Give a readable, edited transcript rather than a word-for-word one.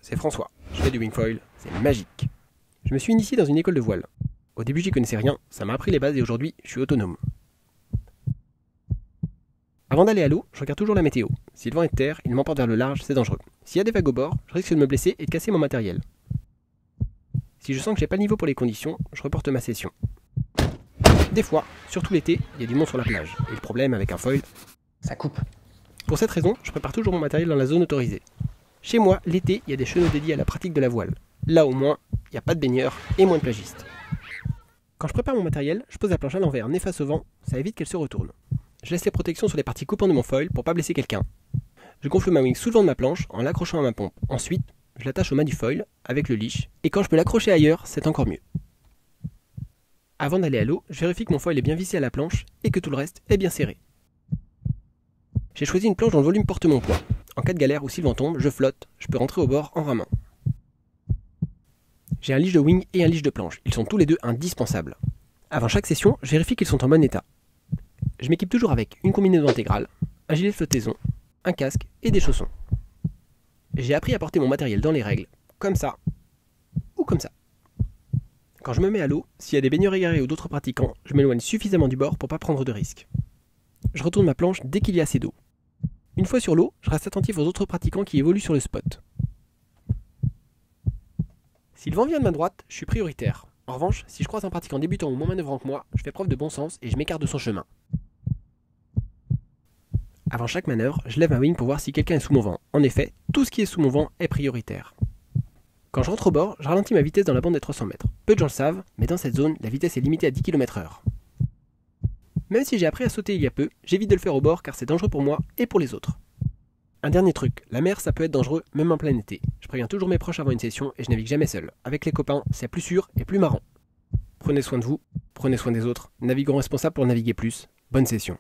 c'est François. Je fais du wingfoil, c'est magique. Je me suis initié dans une école de voile. Au début j'y connaissais rien, ça m'a appris les bases et aujourd'hui je suis autonome. Avant d'aller à l'eau, je regarde toujours la météo. Si le vent est de terre, il m'emporte vers le large, c'est dangereux. S'il y a des vagues au bord, je risque de me blesser et de casser mon matériel. Si je sens que j'ai pas le niveau pour les conditions, je reporte ma session. Des fois, surtout l'été, il y a du monde sur la plage. Et le problème avec un foil, ça coupe. Pour cette raison, je prépare toujours mon matériel dans la zone autorisée. Chez moi, l'été, il y a des chenaux dédiés à la pratique de la voile. Là au moins, il n'y a pas de baigneurs et moins de plagistes. Quand je prépare mon matériel, je pose la planche à l'envers, nez face au vent, ça évite qu'elle se retourne. Je laisse les protections sur les parties coupantes de mon foil pour pas blesser quelqu'un. Je gonfle ma wing sous le vent de ma planche en l'accrochant à ma pompe. Ensuite, je l'attache au mât du foil avec le leash, et quand je peux l'accrocher ailleurs, c'est encore mieux. Avant d'aller à l'eau, je vérifie que mon foil est bien vissé à la planche et que tout le reste est bien serré. J'ai choisi une planche dont le volume porte mon poids. En cas de galère ou si le vent tombe, je flotte, je peux rentrer au bord en ramant. J'ai un leash de wing et un leash de planche, ils sont tous les deux indispensables. Avant chaque session, je vérifie qu'ils sont en bon état. Je m'équipe toujours avec une combinaison intégrale, un gilet de flottaison, un casque et des chaussons. J'ai appris à porter mon matériel dans les règles, comme ça, ou comme ça. Quand je me mets à l'eau, s'il y a des baigneurs égarés ou d'autres pratiquants, je m'éloigne suffisamment du bord pour pas prendre de risques. Je retourne ma planche dès qu'il y a assez d'eau. Une fois sur l'eau, je reste attentif aux autres pratiquants qui évoluent sur le spot. Si le vent vient de ma droite, je suis prioritaire. En revanche, si je croise un pratiquant débutant ou moins manœuvrant que moi, je fais preuve de bon sens et je m'écarte de son chemin. Avant chaque manœuvre, je lève ma wing pour voir si quelqu'un est sous mon vent. En effet, tout ce qui est sous mon vent est prioritaire. Quand je rentre au bord, je ralentis ma vitesse dans la bande des 300 mètres. Peu de gens le savent, mais dans cette zone, la vitesse est limitée à 10 km/h. Même si j'ai appris à sauter il y a peu, j'évite de le faire au bord car c'est dangereux pour moi et pour les autres. Un dernier truc, la mer ça peut être dangereux même en plein été. Je préviens toujours mes proches avant une session et je navigue jamais seul. Avec les copains, c'est plus sûr et plus marrant. Prenez soin de vous, prenez soin des autres, naviguons responsables pour naviguer plus. Bonne session.